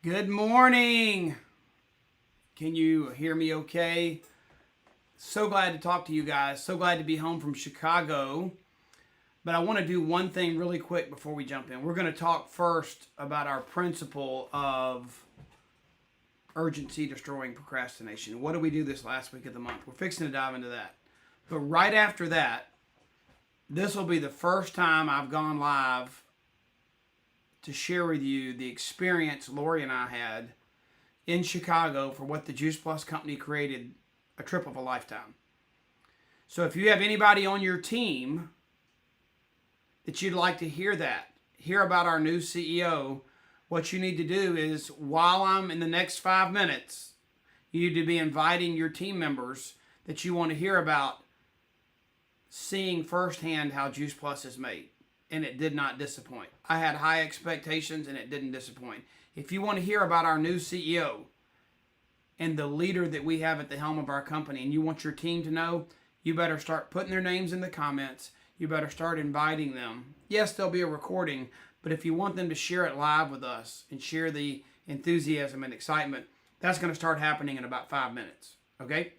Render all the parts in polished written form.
Good morning. Can you hear me okay? So glad to talk to you guys. So glad to be home from Chicago. But I want to do one thing really quick before we jump in. We're going to talk first about our principle of urgency destroying procrastination. What did we do this last week of the month? We're fixing to dive into that. But right after that, this will be the first time I've gone live to share with you the experience Lori and I had in Chicago for what the Juice Plus company created, a trip of a lifetime. So if you have anybody on your team that you'd like to hear about our new CEO, what you need to do is, while I'm in the next 5 minutes, you need to be inviting your team members that you want to hear about seeing firsthand how Juice Plus is made. And it did not disappoint. I had high expectations and it didn't disappoint. If you want to hear about our new CEO and the leader that we have at the helm of our company, and you want your team to know, you better start putting their names in the comments. You better start inviting them. Yes, there'll be a recording, but if you want them to share it live with us and share the enthusiasm and excitement, that's going to start happening in about 5 minutes. Okay?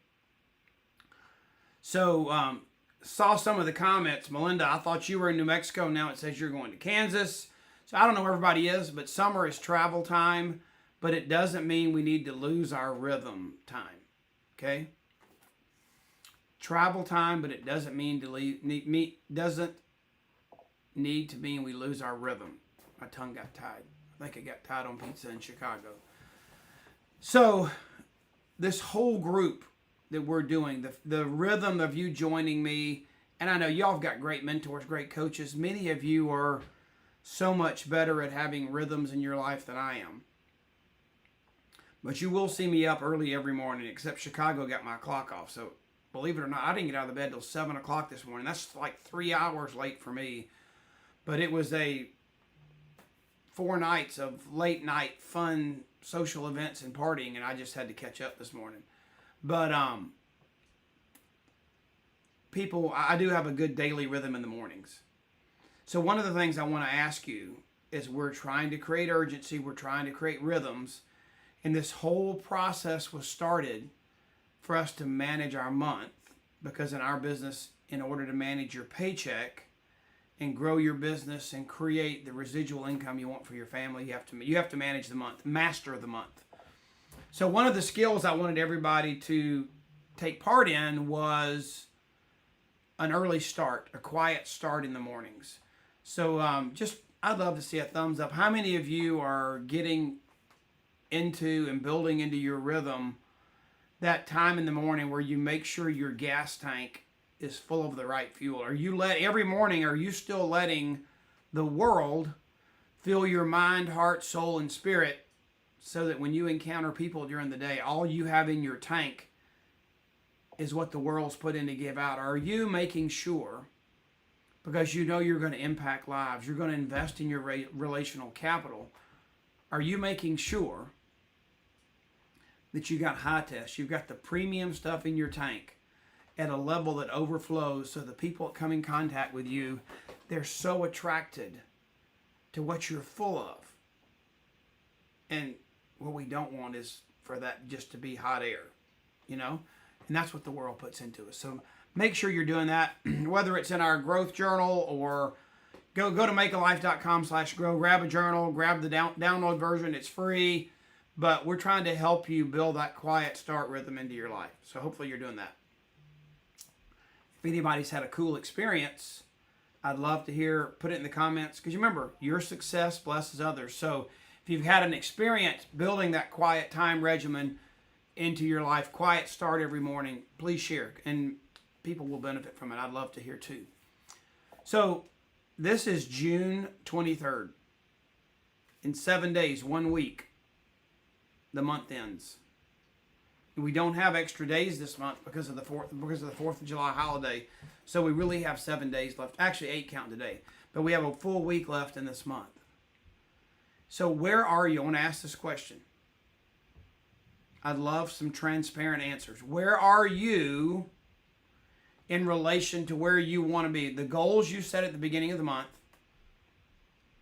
So, saw some of the comments. Melinda, I thought you were in New Mexico. Now it says you're going to Kansas. So I don't know where everybody is, but summer is travel time, but it doesn't mean we need to lose our rhythm time. Okay? Travel time, but it doesn't mean doesn't need to mean we lose our rhythm. My tongue got tied. I think it got tied on pizza in Chicago. So this whole group that we're doing, the rhythm of you joining me, and I know y'all have got great mentors, great coaches. Many of you are so much better at having rhythms in your life than I am. But you will see me up early every morning, except Chicago got my clock off. So believe it or not, I didn't get out of the bed till 7 o'clock this morning. That's like 3 hours late for me. But it was 4 nights of late night fun social events and partying, and I just had to catch up this morning. But people, I do have a good daily rhythm in the mornings. So one of the things I want to ask you is, we're trying to create urgency, we're trying to create rhythms, and this whole process was started for us to manage our month, because in our business, in order to manage your paycheck and grow your business and create the residual income you want for your family, you have to manage the month, master the month. So one of the skills I wanted everybody to take part in was an early start, a quiet start in the mornings. So I'd love to see a thumbs up. How many of you are getting into and building into your rhythm that time in the morning where you make sure your gas tank is full of the right fuel? Every morning, are you still letting the world fill your mind, heart, soul, and spirit, so that when you encounter people during the day, all you have in your tank is what the world's put in to give out? Are you making sure, because you know you're going to impact lives, you're going to invest in your relational capital, are you making sure that you got high test, you've got the premium stuff in your tank at a level that overflows, so the people that come in contact with you, they're so attracted to what you're full of? And what we don't want is for that just to be hot air, and that's what the world puts into us. So make sure you're doing that, whether it's in our growth journal or go to makealife.com/grow, grab a journal, grab the download version. It's free, but we're trying to help you build that quiet start rhythm into your life. So hopefully you're doing that. If anybody's had a cool experience, I'd love to hear, put it in the comments, because remember, your success blesses others. So if you've had an experience building that quiet time regimen into your life, quiet start every morning, please share, and people will benefit from it. I'd love to hear too. So this is June 23rd. In 7 days, 1 week, the month ends. We don't have extra days this month because of the 4th of July holiday. So we really have 7 days left. Actually, 8 count today. But we have a full week left in this month. So where are you? I want to ask this question. I'd love some transparent answers. Where are you in relation to where you want to be? The goals you set at the beginning of the month.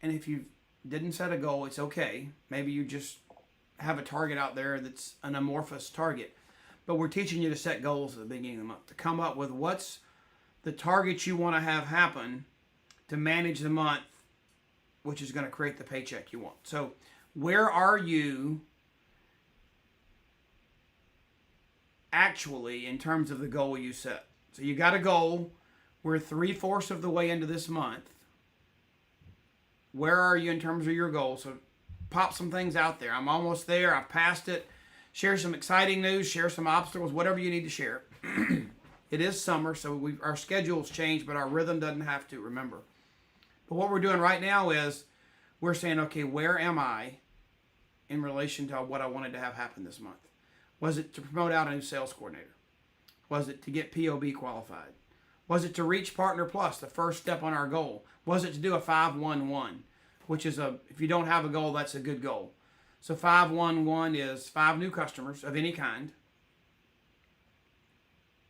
And if you didn't set a goal, it's okay. Maybe you just have a target out there that's an amorphous target. But we're teaching you to set goals at the beginning of the month, to come up with what's the target you want to have happen to manage the month, which is going to create the paycheck you want. So where are you actually in terms of the goal you set? So you got a goal. We're 3/4 of the way into this month. Where are you in terms of your goal? So pop some things out there. I'm almost there. I've passed it. Share some exciting news. Share some obstacles. Whatever you need to share. It is summer, so our schedules change, but our rhythm doesn't have to, remember. But what we're doing right now is we're saying, okay, where am I in relation to what I wanted to have happen this month? Was it to promote out a new sales coordinator? Was it to get POB qualified? Was it to reach Partner Plus, the first step on our goal? Was it to do a 5-1-1, which is if you don't have a goal, that's a good goal. So 5-1-1 is 5 new customers of any kind.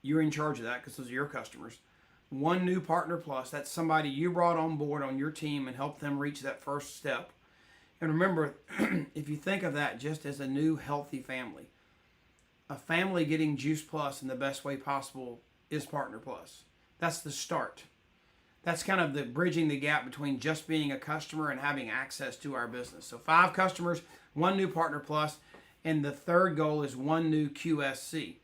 You're in charge of that because those are your customers. 1 new Partner Plus, that's somebody you brought on board on your team and helped them reach that first step. And remember, if you think of that just as a new healthy family, a family getting Juice Plus in the best way possible is Partner Plus. That's the start. That's kind of the bridging the gap between just being a customer and having access to our business. So 5 customers, 1 new Partner Plus, and the third goal is 1 new QSC.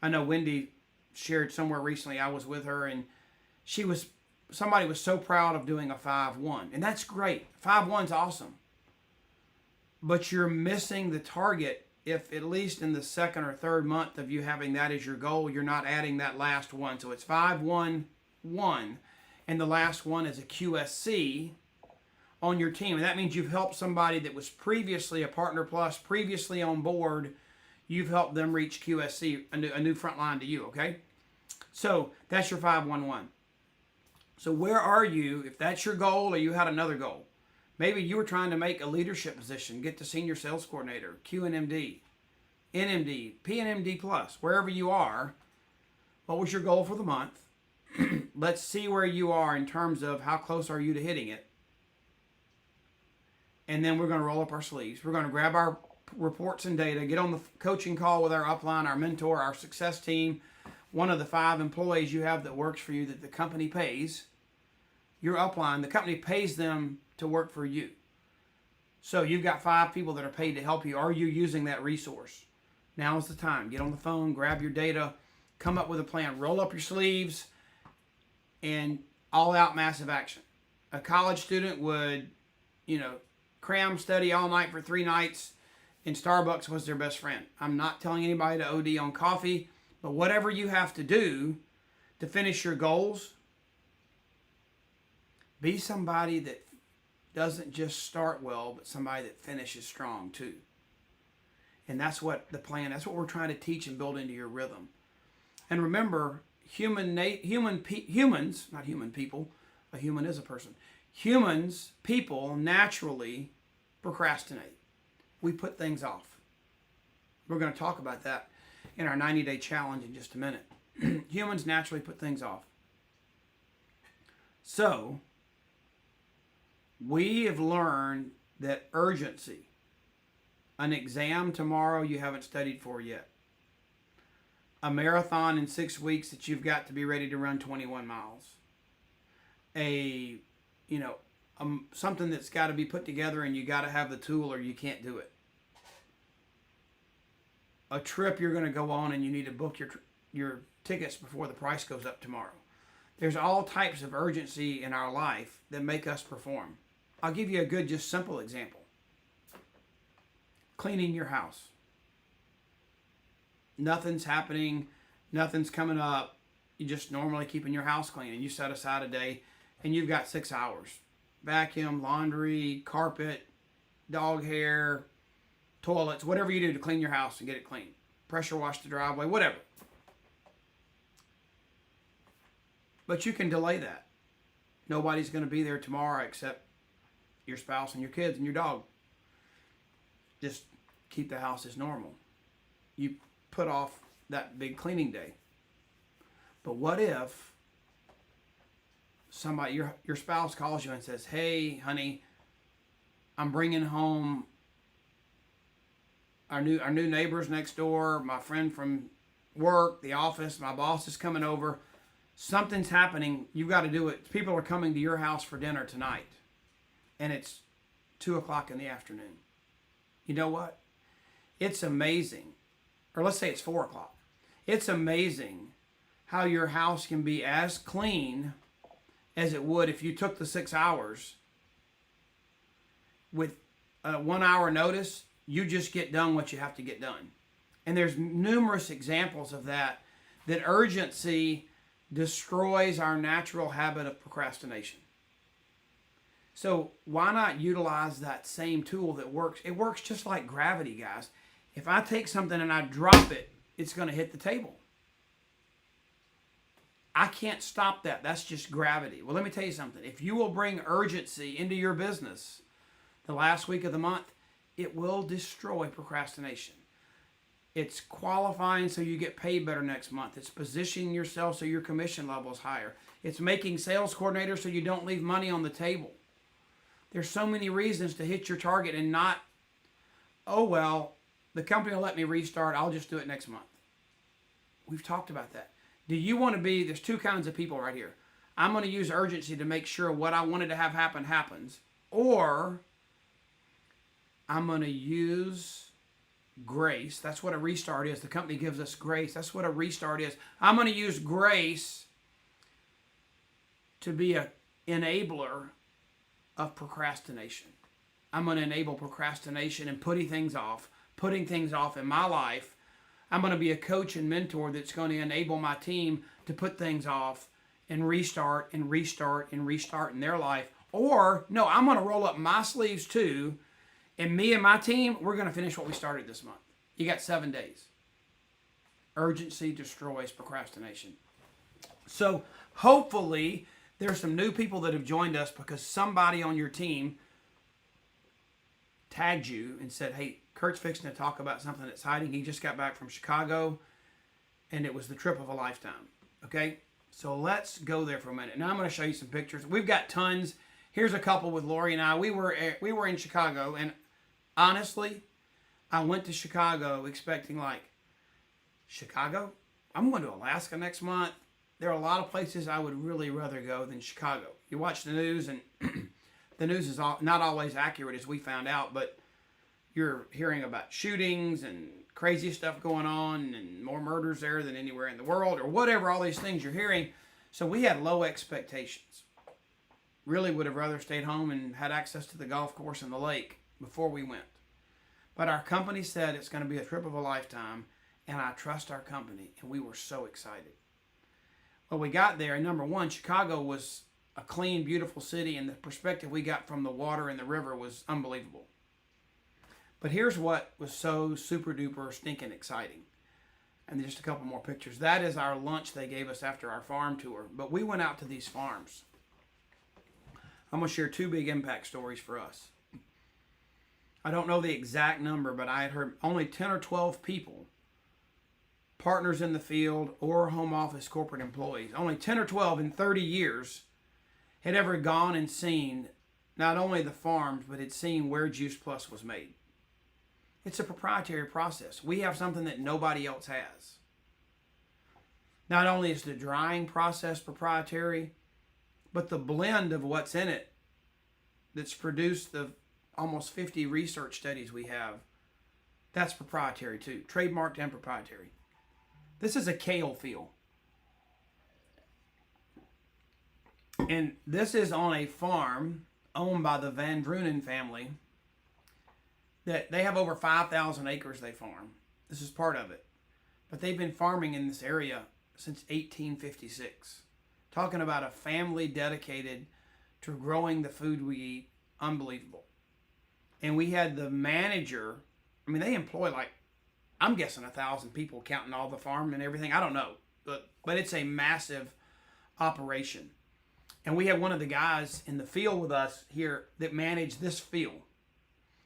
I know Wendy shared somewhere recently, I was with her, and somebody was so proud of doing a 5-1, and that's great. 5-1's awesome. But you're missing the target if at least in the second or third month of you having that as your goal, you're not adding that last one. So it's 5-1-1, and the last one is a QSC on your team. And that means you've helped somebody that was previously a Partner Plus, previously on board. You've helped them reach QSC, a new front line to you, okay? So that's your 5-1-1. So where are you, if that's your goal or you had another goal? Maybe you were trying to make a leadership position, get to senior sales coordinator, QNMD, NMD, PNMD plus, wherever you are. What was your goal for the month? Let's see where you are in terms of how close are you to hitting it. And then we're going to roll up our sleeves. We're going to grab our reports and data, get on the coaching call with our upline, our mentor, our success team, one of the 5 employees you have that works for you that the company pays. Your upline, the company pays them to work for you. So you've got 5 people that are paid to help you. Are you using that resource? Now is the time. Get on the phone, grab your data, come up with a plan, roll up your sleeves, and all out massive action. A college student would, cram study all night for 3 nights, and Starbucks was their best friend. I'm not telling anybody to OD on coffee, but whatever you have to do to finish your goals, be somebody that doesn't just start well, but somebody that finishes strong too. And that's what the plan, that's what we're trying to teach and build into your rhythm. And remember, humans, not human people, a human is a person. People naturally procrastinate. We put things off. We're going to talk about that in our 90-day challenge in just a minute. Humans naturally put things off. So, we have learned that urgency, an exam tomorrow you haven't studied for yet, a marathon in 6 weeks that you've got to be ready to run 21 miles, something that's got to be put together and you got to have the tool or you can't do it. A trip you're going to go on and you need to book your tickets before the price goes up tomorrow. There's all types of urgency in our life that make us perform. I'll give you a good, just simple example. Cleaning your house. Nothing's happening. Nothing's coming up. You're just normally keeping your house clean. And you set aside a day and you've got 6 hours. Vacuum, laundry, carpet, dog hair, toilets, whatever you do to clean your house and get it clean. Pressure wash the driveway, whatever. But you can delay that. Nobody's going to be there tomorrow except your spouse and your kids and your dog. Just keep the house as normal. You put off that big cleaning day. But what if somebody, your spouse calls you and says, "Hey, honey, I'm bringing home our new neighbors next door, my friend from work, the office, my boss is coming over. Something's happening. You've got to do it. People are coming to your house for dinner tonight, and it's 2:00 in the afternoon. You know what? It's amazing. Or let's say it's 4:00. It's amazing how your house can be as clean as it would if you took the 6 hours. With a 1 hour notice, you just get done what you have to get done. And there's numerous examples of that urgency destroys our natural habit of procrastination. So why not utilize that same tool that works? It works just like gravity, guys. If I take something and I drop it, it's going to hit the table. I can't stop that. That's just gravity. Well, let me tell you something. If you will bring urgency into your business the last week of the month, it will destroy procrastination. It's qualifying so you get paid better next month. It's positioning yourself so your commission level is higher. It's making sales coordinators so you don't leave money on the table. There's so many reasons to hit your target and not, oh, well, the company will let me restart. I'll just do it next month. We've talked about that. Do you want to be, there's two kinds of people right here. I'm going to use urgency to make sure what I wanted to have happen happens. Or I'm going to use grace. That's what a restart is. The company gives us grace. That's what a restart is. I'm going to use grace to be an enabler of procrastination. I'm going to enable procrastination and putting things off in my life. I'm going to be a coach and mentor that's going to enable my team to put things off and restart and restart and restart in their life. Or, no, I'm going to roll up my sleeves too, and me and my team, we're going to finish what we started this month. You got 7 days. Urgency destroys procrastination. So, hopefully, there's some new people that have joined us because somebody on your team tagged you and said, hey, Curt's fixing to talk about something exciting. He just got back from Chicago, and it was the trip of a lifetime. Okay? So let's go there for a minute. Now I'm going to show you some pictures. We've got tons. Here's a couple with Lori and I. We were in Chicago, and honestly, I went to Chicago expecting Chicago? I'm going to Alaska next month. There are a lot of places I would really rather go than Chicago. You watch the news, and the news is not always accurate, as we found out, but you're hearing about shootings and crazy stuff going on and more murders there than anywhere in the world or whatever, all these things you're hearing. So we had low expectations. Really would have rather stayed home and had access to the golf course and the lake before we went. But our company said it's going to be a trip of a lifetime, and I trust our company, and we were so excited. Well, we got there, and number one, Chicago was a clean, beautiful city, and the perspective we got from the water and the river was unbelievable. But here's what was so super duper stinking exciting. And just a couple more pictures. That is our lunch they gave us after our farm tour. But we went out to these farms. I'm going to share two big impact stories for us. I don't know the exact number, but I had heard only 10 or 12 people, partners in the field or home office corporate employees, only 10 or 12 in 30 years had ever gone and seen not only the farms, but had seen where Juice Plus was made. It's a proprietary process. We have something that nobody else has. Not only is the drying process proprietary, but the blend of what's in it that's produced the almost 50 research studies we have, that's proprietary too. Trademarked and proprietary. This is a kale field. And this is on a farm owned by the Van Drunen family. That they have over 5,000 acres they farm. This is part of it. But they've been farming in this area since 1856. Talking about a family dedicated to growing the food we eat. Unbelievable. And we had the manager, they employ I'm guessing 1,000 people counting all the farm and everything. I don't know. But it's a massive operation. And we had one of the guys in the field with us here that managed this field.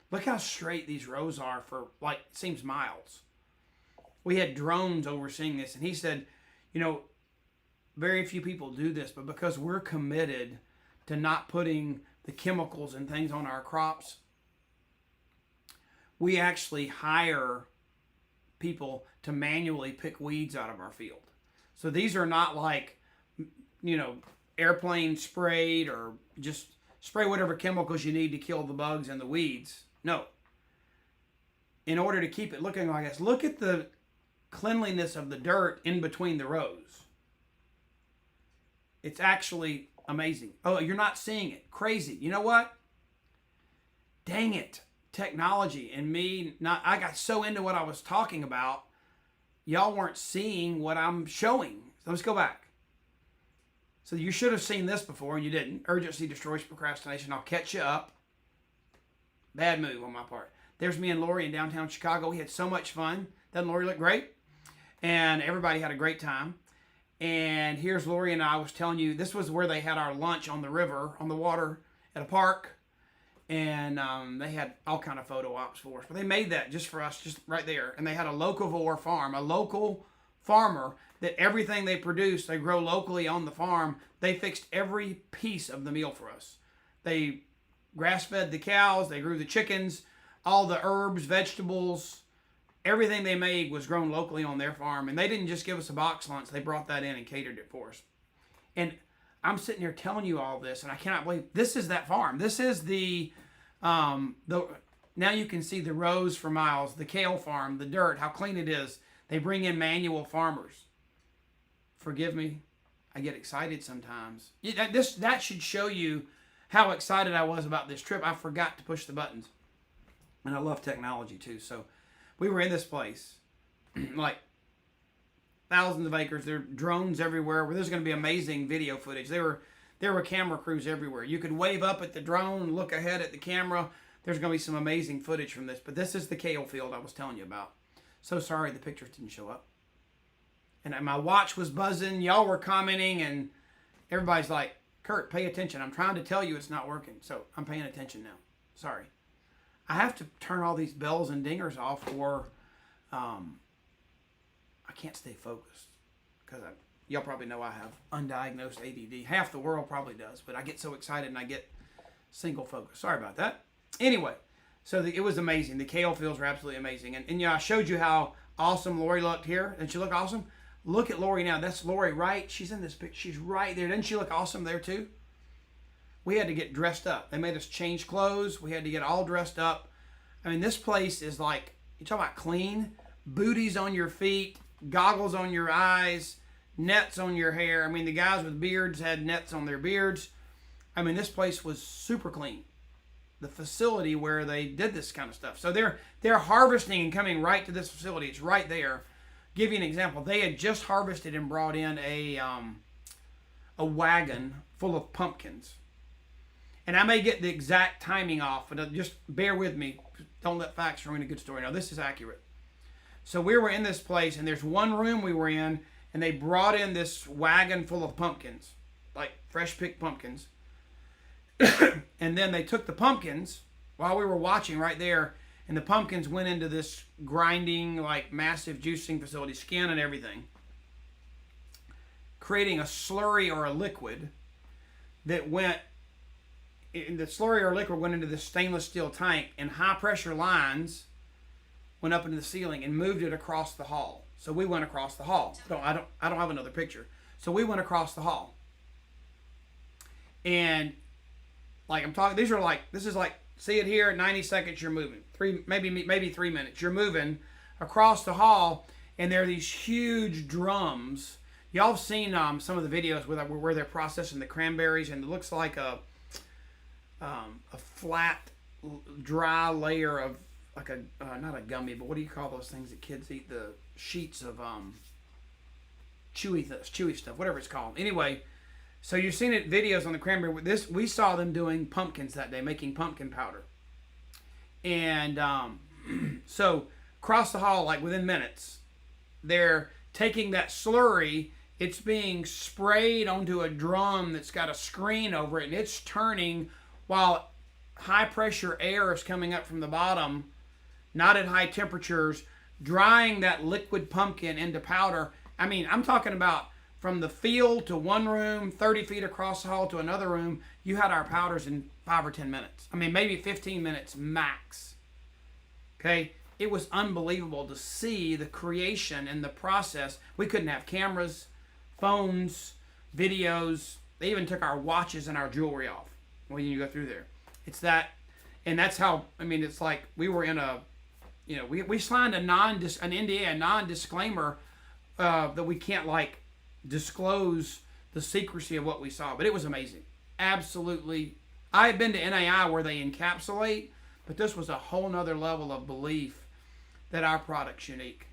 Look how straight these rows are for, it seems miles. We had drones overseeing this, and he said, very few people do this, but because we're committed to not putting the chemicals and things on our crops, we actually hire people to manually pick weeds out of our field. So these are not like, airplane sprayed or just spray whatever chemicals you need to kill the bugs and the weeds. No. In order to keep it looking like this, look at the cleanliness of the dirt in between the rows. It's actually amazing. Oh, you're not seeing it. Crazy. You know what? Dang it. Technology and me, I got so into what I was talking about, y'all weren't seeing what I'm showing. So let's go back. So you should have seen this before and you didn't. Urgency destroys procrastination. I'll catch you up. Bad move on my part. There's me and Lori in downtown Chicago. We had so much fun. Doesn't Lori look great? And everybody had a great time. And here's Lori and I was telling you, this was where they had our lunch on the river, on the water, at a park. And they had all kind of photo ops for us. But they made that just for us, just right there. And they had a locavore farm, a local farmer that everything they produce, they grow locally on the farm. They fixed every piece of the meal for us. They grass-fed the cows. They grew the chickens. All the herbs, vegetables, everything they made was grown locally on their farm. And they didn't just give us a box lunch. They brought that in and catered it for us. And I'm sitting here telling you all this, and I cannot believe this is that farm. This is now you can see the rows for miles, the kale farm, the dirt, how clean it is. They bring in manual farmers. Forgive me, I get excited sometimes. That should show you how excited I was about this trip. I forgot to push the buttons. And I love technology too. So we were in this place, like thousands of acres. There are drones everywhere. Where there's going to be amazing video footage. There were camera crews everywhere. You could wave up at the drone, look ahead at the camera. There's going to be some amazing footage from this. But this is the kale field I was telling you about. So sorry the pictures didn't show up. And my watch was buzzing. Y'all were commenting, and everybody's like, Curt, pay attention. I'm trying to tell you it's not working. So I'm paying attention now. Sorry. I have to turn all these bells and dingers off, or I can't stay focused. Because y'all probably know I have undiagnosed ADD. Half the world probably does, but I get so excited and I get single focus. Sorry about that. Anyway, so it was amazing. The kale fields were absolutely amazing. And I showed you how awesome Lori looked here. Didn't she look awesome? Look at Lori now. That's Lori, right? She's in this picture. She's right there. Didn't she look awesome there too? We had to get dressed up. They made us change clothes. We had to get all dressed up. I mean, this place is like, you talk about clean, booties on your feet, goggles on your eyes, nets on your hair. I mean, the guys with beards had nets on their beards. I mean, this place was super clean. The facility where they did this kind of stuff. So they're harvesting and coming right to this facility. It's right there. Give you an example. They had just harvested and brought in a wagon full of pumpkins. And I may get the exact timing off, but just bear with me. Don't let facts ruin a good story. Now, this is accurate. So we were in this place, and there's one room we were in, and they brought in this wagon full of pumpkins, like fresh picked pumpkins. And then they took the pumpkins while we were watching right there, and the pumpkins went into this grinding, like massive juicing facility, skin and everything, creating a slurry or a liquid that went, the slurry or liquid went into this stainless steel tank, and high pressure lines went up into the ceiling and moved it across the hall. So we went across the hall. I don't have another picture. So we went across the hall. And like I'm talking, this is like, see it here, 90 seconds you're moving. Maybe 3 minutes. You're moving across the hall, and there are these huge drums. Y'all have seen some of the videos where they're processing the cranberries, and it looks like a flat, dry layer of like not a gummy, but what do you call those things that kids eat? The sheets of chewy stuff, whatever it's called. Anyway, so you've seen it videos on the cranberry. We saw them doing pumpkins that day, making pumpkin powder. And so across the hall, like within minutes, they're taking that slurry. It's being sprayed onto a drum that's got a screen over it, and it's turning while high pressure air is coming up from the bottom, not at high temperatures, drying that liquid pumpkin into powder. I mean, I'm talking about from the field to one room, 30 feet across the hall to another room. You had our powders in 5 or 10 minutes. I mean, maybe 15 minutes max. Okay, it was unbelievable to see the creation and the process. We couldn't have cameras, phones, videos. They even took our watches and our jewelry off when you go through there. It's that, and that's how. I mean, it's like we were in a, we signed an NDA, a non-disclaimer that we can't like disclose the secrecy of what we saw. But it was amazing, absolutely. I had been to NAI where they encapsulate, but this was a whole nother level of belief that our product's unique.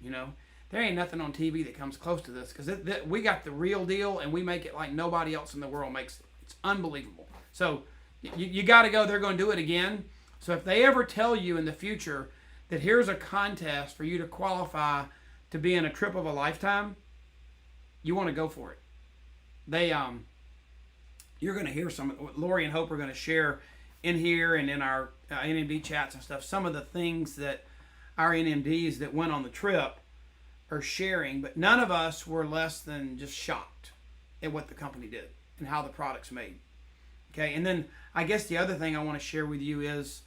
There ain't nothing on TV that comes close to this because we got the real deal and we make it like nobody else in the world makes it. It's unbelievable. So you got to go. They're going to do it again. So if they ever tell you in the future that here's a contest for you to qualify to be in a trip of a lifetime, you want to go for it. You're going to hear some. Lori and Hope are going to share in here and in our NMD chats and stuff some of the things that our NMDs that went on the trip are sharing, but none of us were less than just shocked at what the company did and how the product's made. Okay, and then I guess the other thing I want to share with you is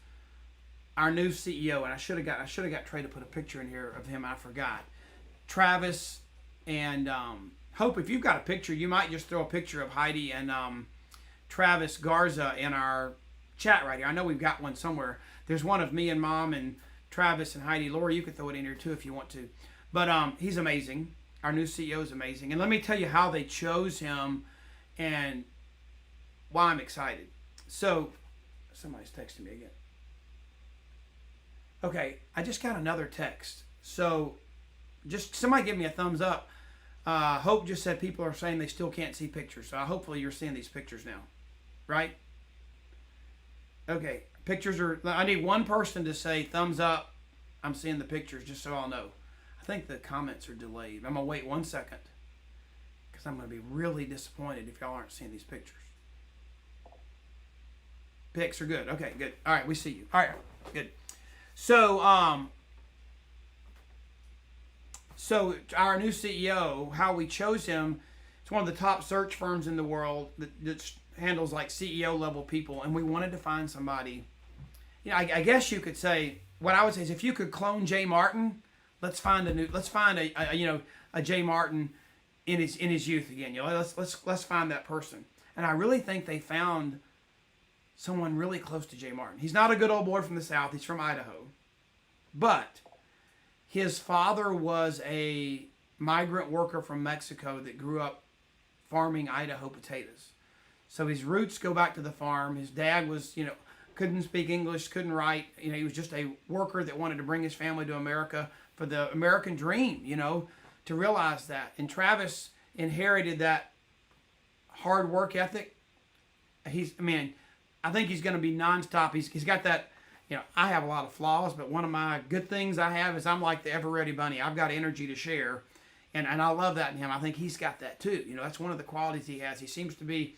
our new CEO, and I should have got Trey to put a picture in here of him. I forgot. Travis and Hope, if you've got a picture, you might just throw a picture of Heidi and Travis Garza in our chat right here. I know we've got one somewhere. There's one of me and Mom and Travis and Heidi. Lori, you could throw it in here too if you want to. But he's amazing. Our new CEO is amazing. And let me tell you how they chose him and why I'm excited. So, somebody's texting me again. Okay, I just got another text. So, just somebody give me a thumbs up. Hope just said people are saying they still can't see pictures. So, hopefully you're seeing these pictures now. Right? Okay, pictures are... I need one person to say thumbs up. I'm seeing the pictures just so I'll know. I think the comments are delayed. I'm going to wait 1 second because I'm going to be really disappointed if y'all aren't seeing these pictures. Pics are good. Okay, good. All right, we see you. All right, good. So our new CEO, how we chose him, it's one of the top search firms in the world that handles like CEO level people, and we wanted to find somebody. I guess you could say what I would say is if you could clone Jay Martin, let's find a Jay Martin in his youth again. Let's find that person. And I really think they found someone really close to Jay Martin. He's not a good old boy from the South. He's from Idaho. But his father was a migrant worker from Mexico that grew up farming Idaho potatoes. So his roots go back to the farm. His dad was, couldn't speak English, couldn't write. He was just a worker that wanted to bring his family to America for the American dream, to realize that. And Travis inherited that hard work ethic. I think he's going to be nonstop. He's got that, I have a lot of flaws, but one of my good things I have is I'm like the ever-ready bunny. I've got energy to share, and I love that in him. I think he's got that too. That's one of the qualities he has. He seems to be,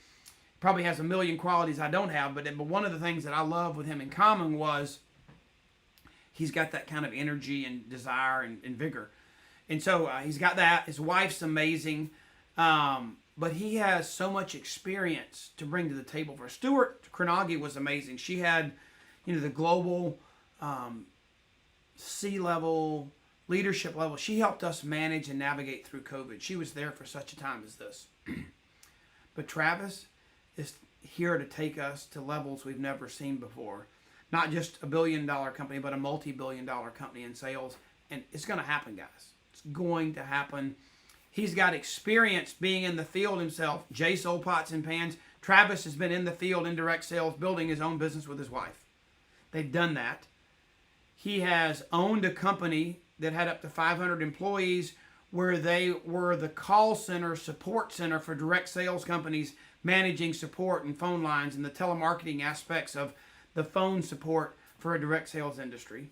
probably has a million qualities I don't have, but one of the things that I love with him in common was he's got that kind of energy and desire and vigor. And so he's got that. His wife's amazing. But he has so much experience to bring to the table for us. Stuart Kronagi was amazing. She had, the global C-level, leadership level. She helped us manage and navigate through COVID. She was there for such a time as this. But Travis is here to take us to levels we've never seen before. Not just a billion-dollar company, but a multi-billion-dollar company in sales. And it's going to happen, guys. It's going to happen. He's got experience being in the field himself. Jay sold pots and pans. Travis has been in the field in direct sales, building his own business with his wife. They've done that. He has owned a company that had up to 500 employees where they were the call center, support center for direct sales companies, managing support and phone lines and the telemarketing aspects of the phone support for a direct sales industry.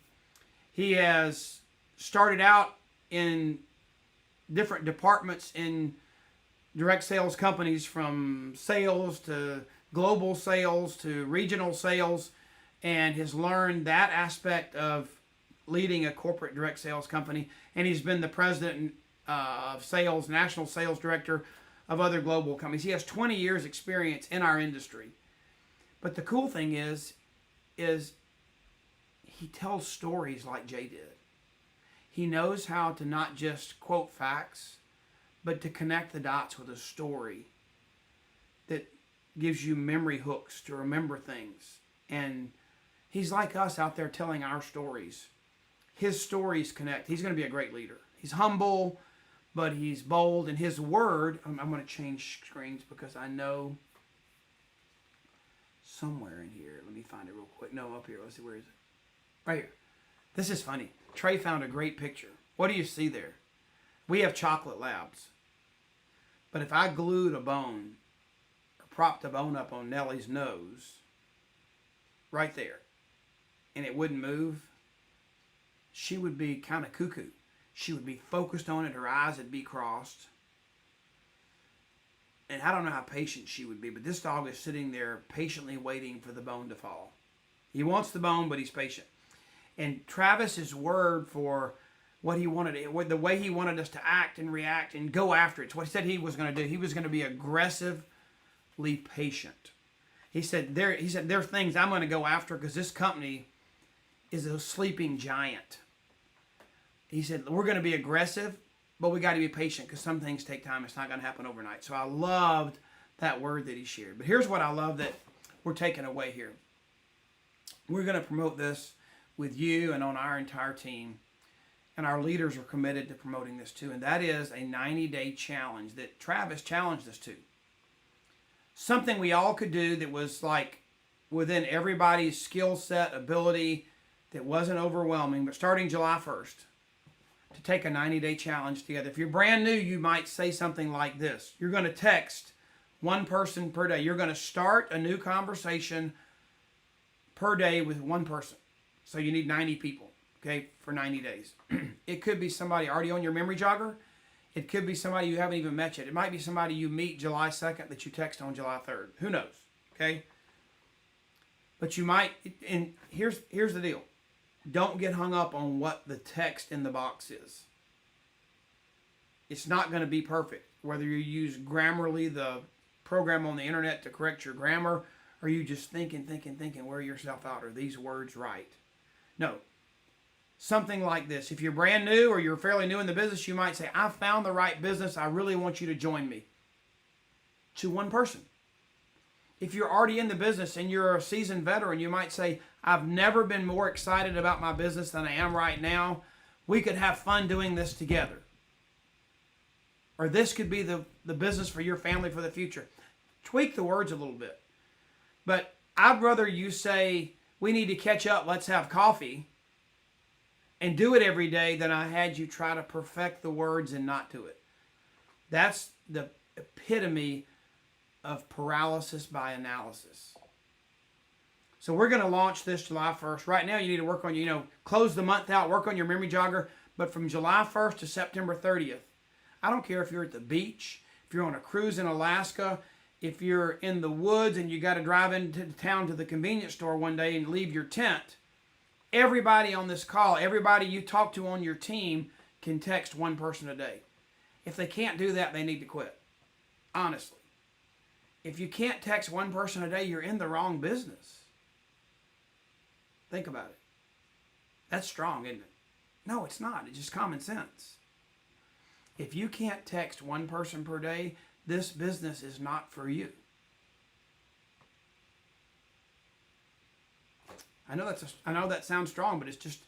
He has started out in different departments in direct sales companies, from sales to global sales to regional sales, and has learned that aspect of leading a corporate direct sales company. And he's been the president of sales, national sales director of other global companies. He has 20 years experience in our industry. But the cool thing is he tells stories like Jay did. He knows how to not just quote facts, but to connect the dots with a story that gives you memory hooks to remember things. And he's like us out there telling our stories. His stories connect. He's going to be a great leader. He's humble, but he's bold. And his word, I'm going to change screens because I know somewhere in here. Let me find it real quick. No, up here. Let's see, where is it? Right here. This is funny. Trey found a great picture. What do you see there? We have chocolate labs. But if I glued a bone or propped a bone up on Nellie's nose, right there, and it wouldn't move, she would be kind of cuckoo. She would be focused on it. Her eyes would be crossed. And I don't know how patient she would be, but this dog is sitting there patiently waiting for the bone to fall. He wants the bone, but he's patient. And Travis's word for what he wanted, the way he wanted us to act and react and go after it, it's what he said he was going to do. He was going to be aggressively patient. He said there are things I'm going to go after because this company is a sleeping giant. He said we're going to be aggressive, but we got to be patient because some things take time. It's not going to happen overnight. So I loved that word that he shared. But here's what I love that we're taking away here. We're going to promote this with you and on our entire team. And our leaders are committed to promoting this too. And that is a 90-day challenge that Travis challenged us to. Something we all could do that was like within everybody's skill set, ability, that wasn't overwhelming. But starting July 1st, to take a 90-day challenge together. If you're brand new, you might say something like this. You're going to text one person per day. You're going to start a new conversation per day with one person. So you need 90 people, okay, for 90 days. It could be somebody already on your memory jogger. It could be somebody you haven't even met yet. It might be somebody you meet July 2nd that you text on July 3rd. Who knows, okay? But you might, and here's the deal. Don't get hung up on what the text in the box is. It's not going to be perfect. Whether you use Grammarly, the program on the internet to correct your grammar, or you just thinking, wear yourself out. Are these words right? No. Something like this. If you're brand new or you're fairly new in the business, you might say, I found the right business. I really want you to join me. To one person. If you're already in the business and you're a seasoned veteran, you might say, I've never been more excited about my business than I am right now. We could have fun doing this together. Or this could be the business for your family for the future. Tweak the words a little bit. But I'd rather you say, we need to catch up, let's have coffee, and do it every day than I had you try to perfect the words and not do it. That's the epitome of paralysis by analysis. So we're going to launch this July 1st. Right now you need to work on, close the month out, work on your memory jogger. But from July 1st to September 30th, I don't care if you're at the beach, if you're on a cruise in Alaska, if you're in the woods and you got to drive into town to the convenience store one day and leave your tent, everybody on this call, everybody you talk to on your team can text one person a day. If they can't do that, they need to quit. Honestly. If you can't text one person a day, you're in the wrong business. Think about it. That's strong, isn't it? No, it's not. It's just common sense. If you can't text one person per day, this business is not for you. I know that sounds strong, but it's just,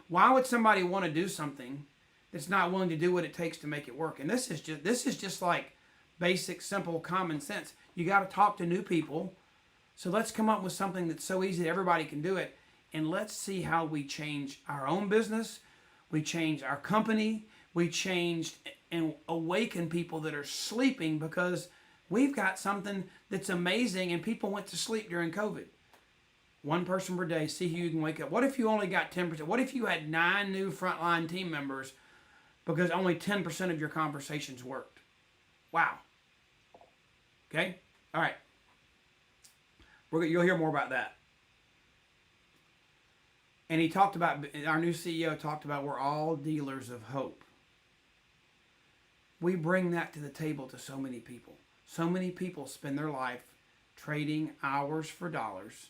why would somebody want to do something that's not willing to do what it takes to make it work? And this is just like basic, simple, common sense. You got to talk to new people. So let's come up with something that's so easy that everybody can do it. And let's see how we change our own business. We change our company. We change and awaken people that are sleeping because we've got something that's amazing and people went to sleep during COVID. One person per day, see who you can wake up. What if you only got 10%? What if you had 9 new frontline team members because only 10% of your conversations worked? Wow. Okay? All right. You'll hear more about that. And he talked about, our new CEO talked about we're all dealers of hope. We bring that to the table to so many people. So many people spend their life trading hours for dollars.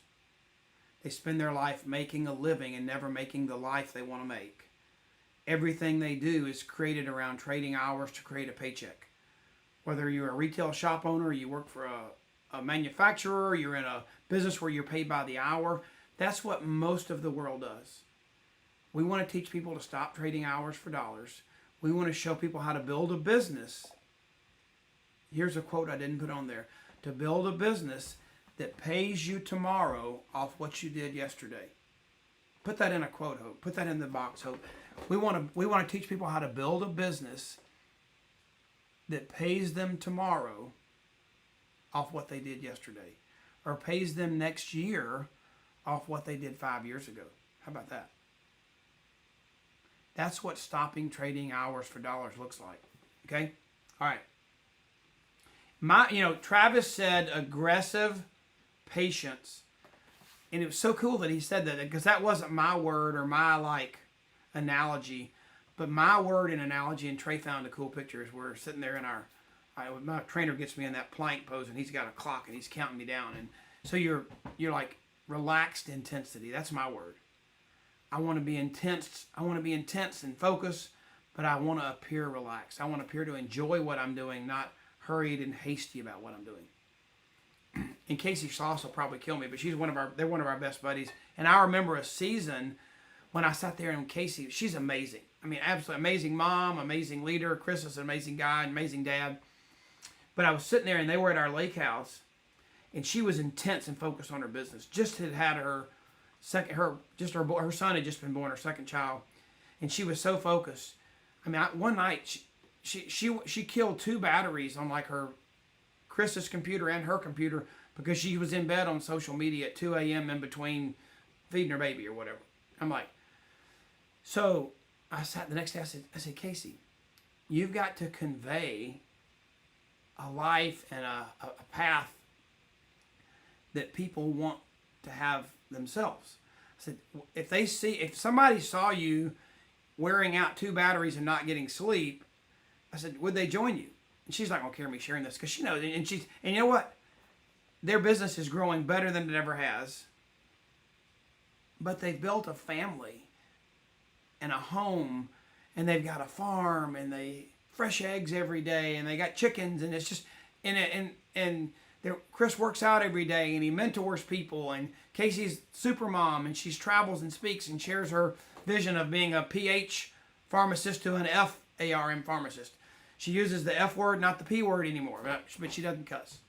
They spend their life making a living and never making the life they want to make. Everything they do is created around trading hours to create a paycheck. Whether you're a retail shop owner, you work for a manufacturer, you're in a business where you're paid by the hour, that's what most of the world does. We want to teach people to stop trading hours for dollars. We want to show people how to build a business. Here's a quote I didn't put on there. To build a business that pays you tomorrow off what you did yesterday. Put that in a quote, Hope. Put that in the box, Hope. We want to teach people how to build a business that pays them tomorrow off what they did yesterday, or pays them next year off what they did 5 years ago. How about that? That's what stopping trading hours for dollars looks like. Okay? All right. Travis said aggressive patience. And it was so cool that he said that, because that wasn't my word or my analogy, but my word and analogy, and Trey found a cool picture, is we're sitting there in my trainer gets me in that plank pose, and he's got a clock and he's counting me down. And so you're like relaxed intensity. That's my word. I want to be intense. I want to be intense and focused, but I want to appear relaxed. I want to appear to enjoy what I'm doing, not hurried and hasty about what I'm doing. And Casey Sauce will probably kill me, but they're one of our best buddies. And I remember a season when I sat there, and Casey, she's amazing. I mean, absolutely amazing mom, amazing leader. Chris is an amazing guy, an amazing dad. But I was sitting there, and they were at our lake house, and she was intense and focused on her business. Just had her her son had just been born, her second child, and she was so focused. I mean, one night she killed 2 batteries on her Chris's computer and her computer, because she was in bed on social media at 2 a.m. in between feeding her baby or whatever. I'm like, so I sat the next day. I said, Casey, you've got to convey a life and a path that people want to have themselves. I said, if somebody saw you wearing out 2 batteries and not getting sleep, I said, would they join you? And she's not going to care me sharing this, because she knows. And you know what? Their business is growing better than it ever has. But they've built a family and a home, and they've got a farm, and they fresh eggs every day, and they got chickens, and it's just and Chris works out every day, and he mentors people, and Casey's super mom, and she travels and speaks and shares her vision of being a PH pharmacist to an FARM pharmacist. She uses the F word, not the P word anymore, but she doesn't cuss.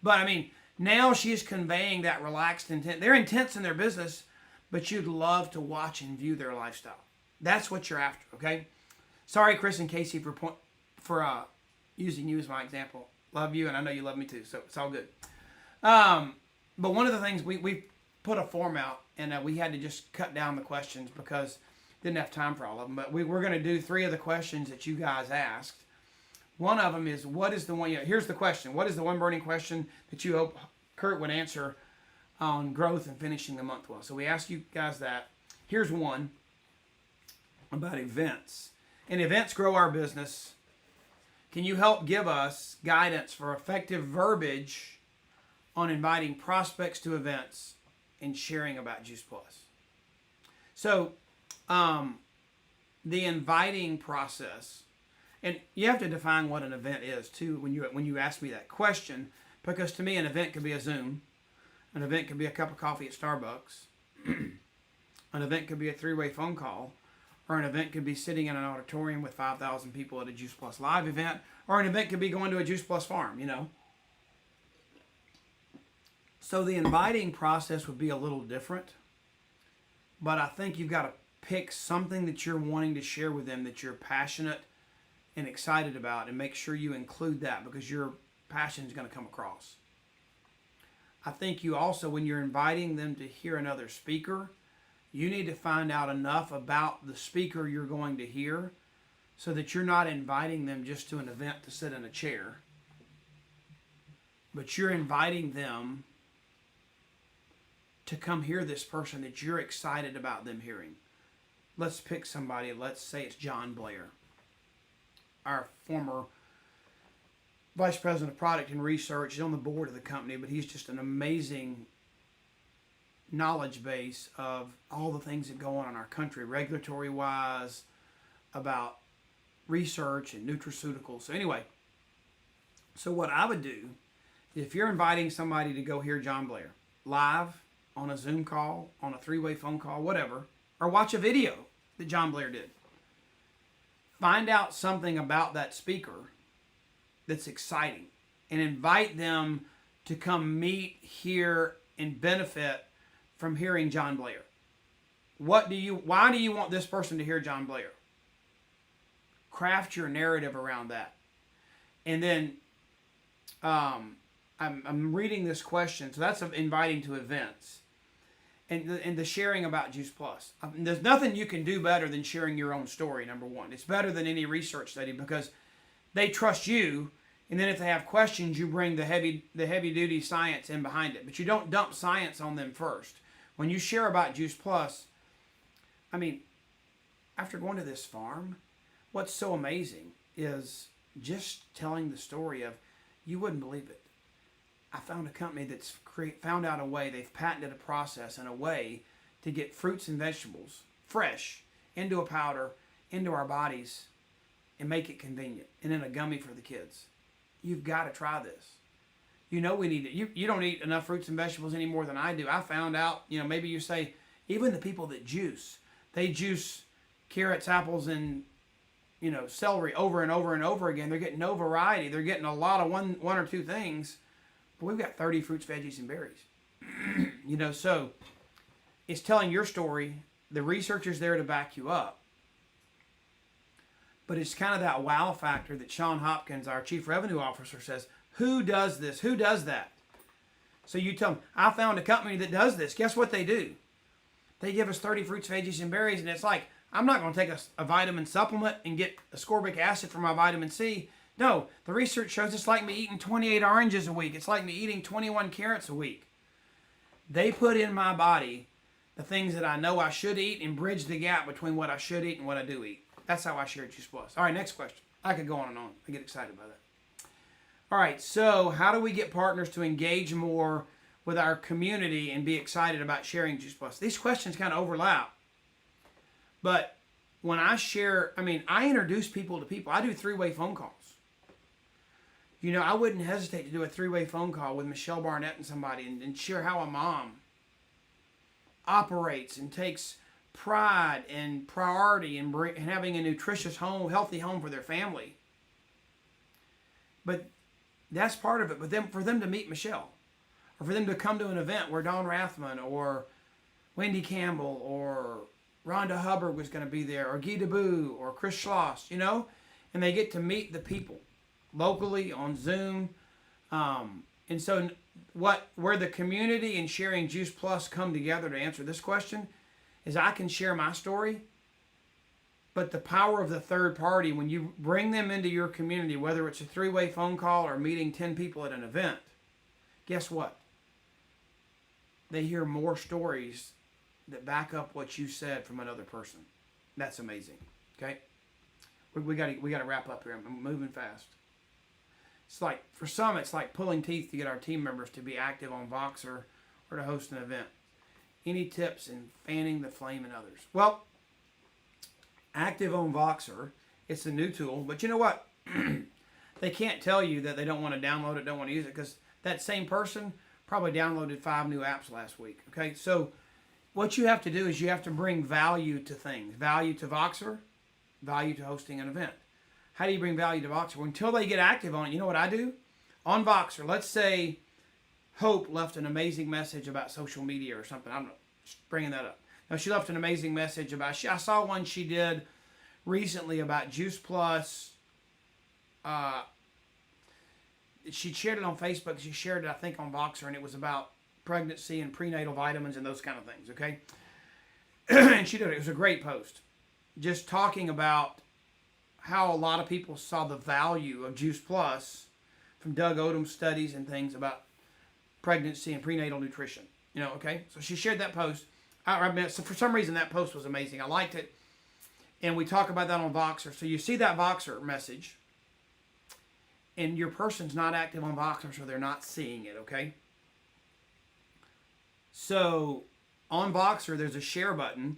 But I mean, now she's conveying that relaxed intent. They're intense in their business, but you'd love to watch and view their lifestyle. That's what you're after, okay? Sorry, Chris and Casey, for using you as my example. Love you, and I know you love me too, so it's all good. But one of the things, we put a form out, and we had to just cut down the questions because didn't have time for all of them. But we're going to do 3 of the questions that you guys asked. One of them is, what is the one? Here's the question. What is the one burning question that you hope Curt would answer on growth and finishing the month well? So we asked you guys that. Here's one about events. And events grow our business. Can you help give us guidance for effective verbiage on inviting prospects to events and sharing about Juice Plus? So, the inviting process, and you have to define what an event is too when you ask me that question, because to me an event could be a Zoom, an event could be a cup of coffee at Starbucks, an event could be a 3-way phone call, or an event could be sitting in an auditorium with 5,000 people at a Juice Plus live event, or an event could be going to a Juice Plus farm, So the inviting process would be a little different, but I think you've got to pick something that you're wanting to share with them that you're passionate and excited about, and make sure you include that, because your passion is going to come across. I think you also, when you're inviting them to hear another speaker, you need to find out enough about the speaker you're going to hear so that you're not inviting them just to an event to sit in a chair, but you're inviting them to come hear this person that you're excited about them hearing. Let's pick somebody. Let's say it's John Blair, our former vice president of product and research. He's on the board of the company, but he's just an amazing knowledge base of all the things that go on in our country, regulatory wise, about research and nutraceuticals. So anyway, so what I would do, if you're inviting somebody to go hear John Blair live on a Zoom call, on a three-way phone call, whatever, or watch a video that John Blair did, find out something about that speaker that's exciting and invite them to come meet, hear, and benefit from hearing John Blair. Why do you want this person to hear John Blair? Craft your narrative around that. And then I'm reading this question, so that's inviting to events. And the sharing about Juice Plus. There's nothing you can do better than sharing your own story, number one. It's better than any research study because they trust you, and then if they have questions, you bring the heavy duty science in behind it. But you don't dump science on them first. When you share about Juice Plus, I mean, after going to this farm, what's so amazing is just telling the story of, you wouldn't believe it. I found a company that's found out a way, they've patented a process and a way to get fruits and vegetables fresh into a powder, into our bodies, and make it convenient, and in a gummy for the kids. You've got to try this. You know we need it. You don't eat enough fruits and vegetables any more than I do. I found out, maybe you say, even the people that juice, they juice carrots, apples, and celery over and over and over again. They're getting no variety. They're getting a lot of one or two things. But we've got 30 fruits, veggies, and berries. So it's telling your story. The researcher's there to back you up. But it's kind of that wow factor that Sean Hopkins, our Chief Revenue Officer, says, who does this? Who does that? So you tell them, I found a company that does this. Guess what they do? They give us 30 fruits, veggies, and berries, and it's like, I'm not going to take a vitamin supplement and get ascorbic acid for my vitamin C. No, the research shows it's like me eating 28 oranges a week. It's like me eating 21 carrots a week. They put in my body the things that I know I should eat and bridge the gap between what I should eat and what I do eat. That's how I share Juice Plus. All right, next question. I could go on and on. I get excited by that. All right, so how do we get partners to engage more with our community and be excited about sharing Juice Plus? These questions kind of overlap. But when I share, I introduce people to people. I do three-way phone calls. I wouldn't hesitate to do a three-way phone call with Michelle Barnett and somebody and share how a mom operates and takes pride and priority in having a nutritious home, healthy home for their family. But that's part of it. But for them to meet Michelle, or for them to come to an event where Don Rathman or Wendy Campbell or Rhonda Hubbard was going to be there, or Guy Debou or Chris Schloss, and they get to meet the people locally on Zoom. And so where the community and sharing Juice Plus come together to answer this question is I can share my story, but the power of the third party, when you bring them into your community, whether it's a three-way phone call or meeting 10 people at an event, guess what? They hear more stories that back up what you said from another person. That's amazing. Okay? We got to wrap up here. I'm moving fast. It's like, for some, it's like pulling teeth to get our team members to be active on Voxer or to host an event. Any tips in fanning the flame in others? Well, active on Voxer, it's a new tool, but you know what? They can't tell you that they don't want to download it, don't want to use it, because that same person probably downloaded 5 new apps last week. Okay, so what you have to do is you have to bring value to things. Value to Voxer, value to hosting an event. How do you bring value to Voxer? Well, until they get active on it, you know what I do? On Voxer, let's say Hope left an amazing message about social media or something. I'm just bringing that up. Now, she left an amazing message about, I saw one she did recently about Juice Plus. She shared it on Facebook. She shared it, I think, on Voxer, and it was about pregnancy and prenatal vitamins and those kind of things, okay? And she did it. It was a great post. Just talking about how a lot of people saw the value of Juice Plus from Doug Odom's studies and things about pregnancy and prenatal nutrition. Okay? So she shared that post. So for some reason, that post was amazing. I liked it. And we talk about that on Voxer. So you see that Voxer message, and your person's not active on Voxer, so they're not seeing it, okay? So on Voxer, there's a share button.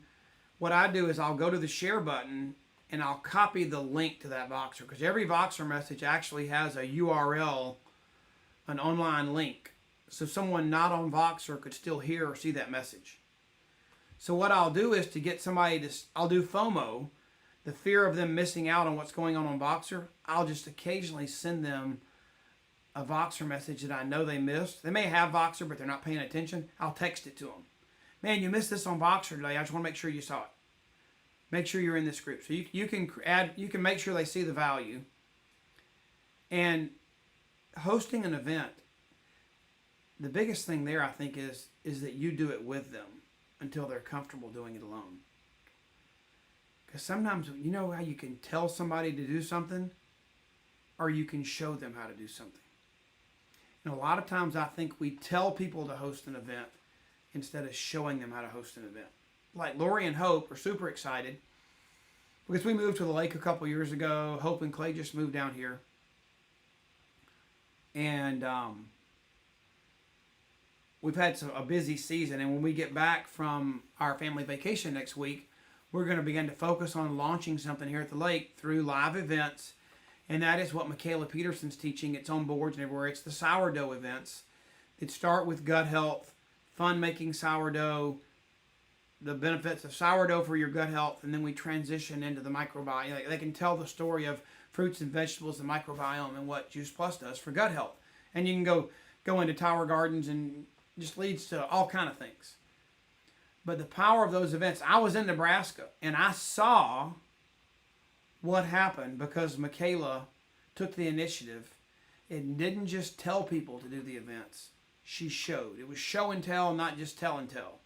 What I do is I'll go to the share button and I'll copy the link to that Voxer, because every Voxer message actually has a URL, an online link. So someone not on Voxer could still hear or see that message. So what I'll do is to get somebody to, I'll do FOMO, the fear of them missing out on what's going on Voxer. I'll just occasionally send them a Voxer message that I know they missed. They may have Voxer, but they're not paying attention. I'll text it to them. Man, you missed this on Voxer today. I just want to make sure you saw it. Make sure you're in this group. So you can make sure they see the value. And hosting an event, the biggest thing there, I think, is that you do it with them until they're comfortable doing it alone. Because sometimes, you know how you can tell somebody to do something, or you can show them how to do something. And a lot of times I think we tell people to host an event instead of showing them how to host an event. Like Lori and Hope are super excited because we moved to the lake a couple years ago. Hope and Clay just moved down here. And we've had a busy season. And when we get back from our family vacation next week, we're going to begin to focus on launching something here at the lake through live events. And that is what Michaela Peterson's teaching. It's on boards and everywhere. It's the sourdough events that start with gut health, fun making sourdough, the benefits of sourdough for your gut health, and then we transition into the microbiome. They can tell the story of fruits and vegetables, the microbiome, and what Juice Plus does for gut health. And you can go into Tower Gardens, and just leads to all kind of things. But the power of those events, I was in Nebraska, and I saw what happened because Michaela took the initiative and didn't just tell people to do the events. She showed. It was show and tell, not just tell and tell.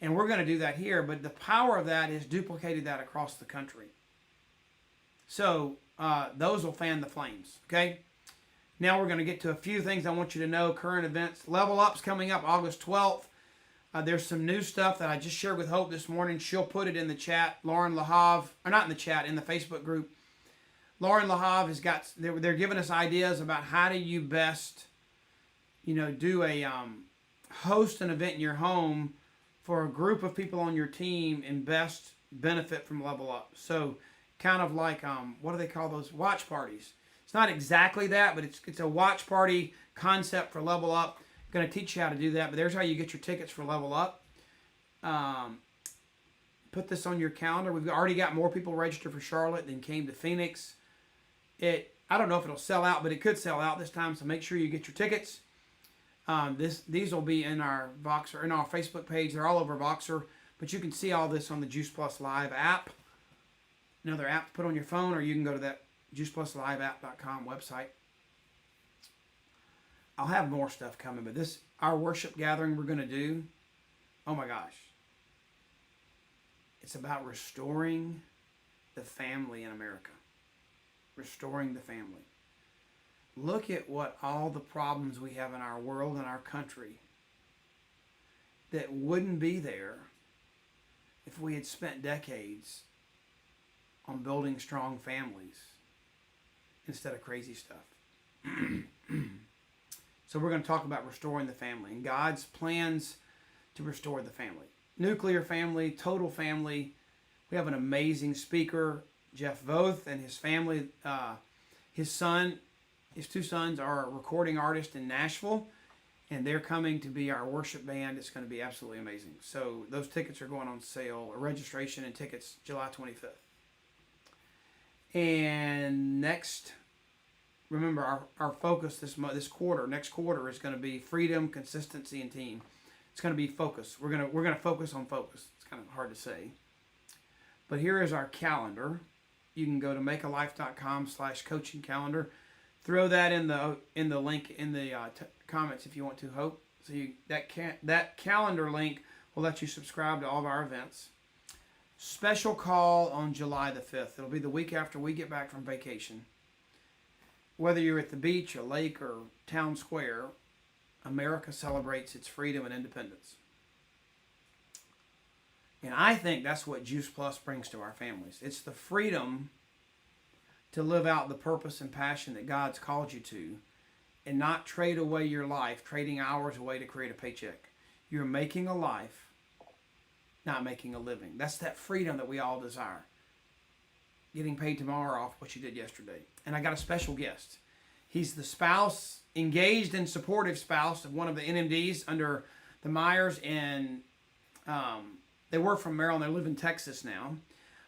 And we're going to do that here, but the power of that is duplicated that across the country. So those will fan the flames, okay? Now we're going to get to a few things I want you to know. Current events. Level Up's coming up August 12th. There's some new stuff that I just shared with Hope this morning. She'll put it in the chat. Lauren Lahav, or not in the chat, in the Facebook group. Lauren Lahav has got, they're giving us ideas about how do you best, do a, host an event in your home for a group of people on your team and best benefit from Level Up. So kind of like, what do they call those? Watch parties. It's not exactly that, but it's a watch party concept for Level Up. Going to teach you how to do that, but there's how you get your tickets for Level Up. Put this on your calendar. We've already got more people registered for Charlotte than came to Phoenix. I don't know if it'll sell out, but it could sell out this time, so make sure you get your tickets. These will be in our Voxer, in our Facebook page. They're all over Voxer, but you can see all this on the Juice Plus Live app. Another app to put on your phone, or you can go to that juiceplusliveapp.com website. I'll have more stuff coming, but our worship gathering we're going to do, oh my gosh. It's about restoring the family in America. Restoring the family. Look at what all the problems we have in our world and our country that wouldn't be there if we had spent decades on building strong families instead of crazy stuff. So we're going to talk about restoring the family and God's plans to restore the family. Nuclear family, total family. We have an amazing speaker, Jeff Voth, and his family. His two sons are recording artists in Nashville, and they're coming to be our worship band. It's going to be absolutely amazing. So those tickets are going on sale, registration and tickets July 25th. And next, remember our focus next quarter is going to be freedom, consistency, and team. It's going to be focus. We're going to focus on focus. It's kind of hard to say. But here is our calendar. You can go to makealife.com/coaching calendar. Throw that in the link in the comments if you want to, Hope. So that calendar link will let you subscribe to all of our events. Special call on July the 5th. It'll be the week after we get back from vacation. Whether you're at the beach, a lake, or town square, America celebrates its freedom and independence. And I think that's what Juice Plus brings to our families. It's the freedom to live out the purpose and passion that God's called you to and not trade away your life, trading hours away to create a paycheck. You're making a life, not making a living. That's that freedom that we all desire. Getting paid tomorrow off what you did yesterday. And I got a special guest. He's the spouse, engaged and supportive spouse of one of the NMDs under the Myers, and they were from Maryland. They live in Texas now.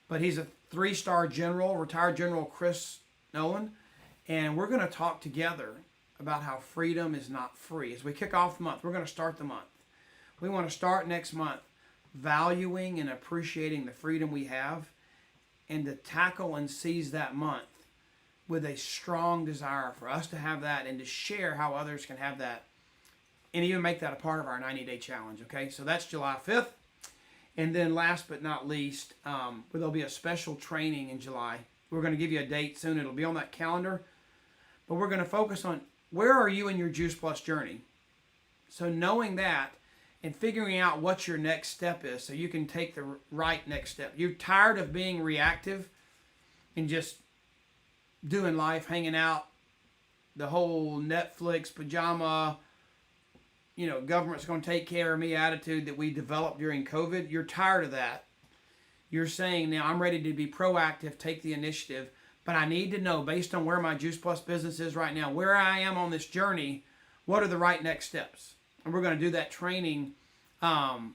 But he's a 3-star general, retired General Chris Nolan. And we're going to talk together about how freedom is not free. As we kick off the month, we're going to start the month. We want to start next month valuing and appreciating the freedom we have, and to tackle and seize that month with a strong desire for us to have that and to share how others can have that, and even make that a part of our 90-day challenge. Okay, so that's July 5th. And then last but not least, there'll be a special training in July. We're going to give you a date soon. It'll be on that calendar. But we're going to focus on where are you in your Juice Plus journey. So knowing that and figuring out what your next step is so you can take the right next step. You're tired of being reactive and just doing life, hanging out, the whole Netflix, pajama, government's going to take care of me attitude that we developed during COVID. You're tired of that. You're saying, now I'm ready to be proactive, take the initiative, but I need to know, based on where my Juice Plus business is right now, where I am on this journey, what are the right next steps? And we're going to do that training, our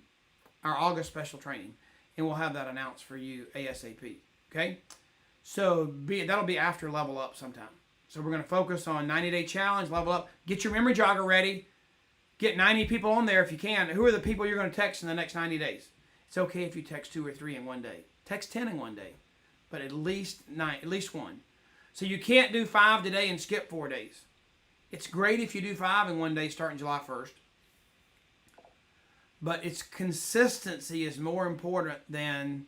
August special training, and we'll have that announced for you ASAP. Okay? So that'll be after Level Up sometime. So we're going to focus on 90-day challenge, Level Up. Get your memory jogger ready. Get 90 people on there if you can. Who are the people you're going to text in the next 90 days? It's okay if you text 2 or 3 in one day. Text 10 in one day, but at least 9, at least 1. So you can't do 5 today and skip 4 days. It's great if you do 5 in one day starting July 1st. But it's consistency is more important than,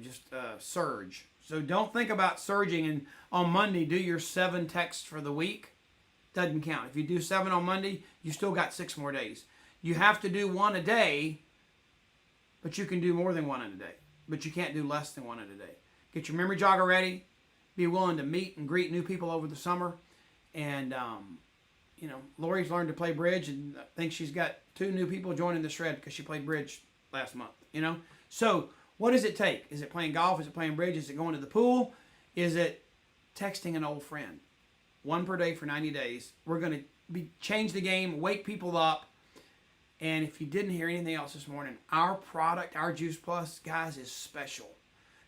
just surge. So don't think about surging and on Monday do your 7 texts for the week. Doesn't count. If you do 7 on Monday, you still got 6 more days. You have to do 1 a day, but you can do more than 1 in a day. But you can't do less than 1 in a day. Get your memory jogger ready. Be willing to meet and greet new people over the summer. And, Lori's learned to play bridge, and I think she's got 2 new people joining the shred because she played bridge last month, So what does it take? Is it playing golf? Is it playing bridge? Is it going to the pool? Is it texting an old friend? 1 per day for 90 days. We're going to change the game, wake people up. And if you didn't hear anything else this morning, our product, our Juice Plus, guys, is special.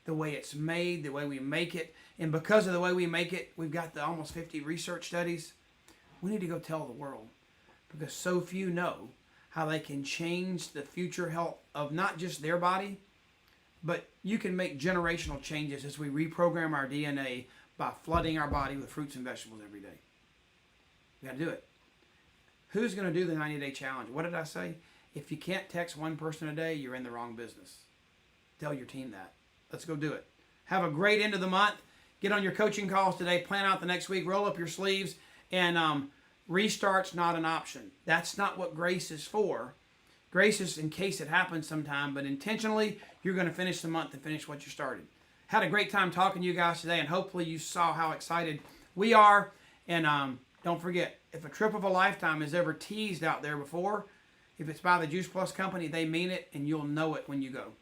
The way it's made, the way we make it. And because of the way we make it, we've got the almost 50 research studies. We need to go tell the world, because so few know how they can change the future health of not just their body, but you can make generational changes as we reprogram our DNA by flooding our body with fruits and vegetables every day. We got to do it. Who's going to do the 90-day challenge? What did I say? If you can't text 1 person a day, you're in the wrong business. Tell your team that. Let's go do it. Have a great end of the month. Get on your coaching calls today. Plan out the next week. Roll up your sleeves. And restart's not an option. That's not what grace is for. Grace is in case it happens sometime, but intentionally, you're going to finish the month and finish what you started. Had a great time talking to you guys today, and hopefully you saw how excited we are. And don't forget, if a trip of a lifetime is ever teased out there before, if it's by the Juice Plus company, they mean it, and you'll know it when you go.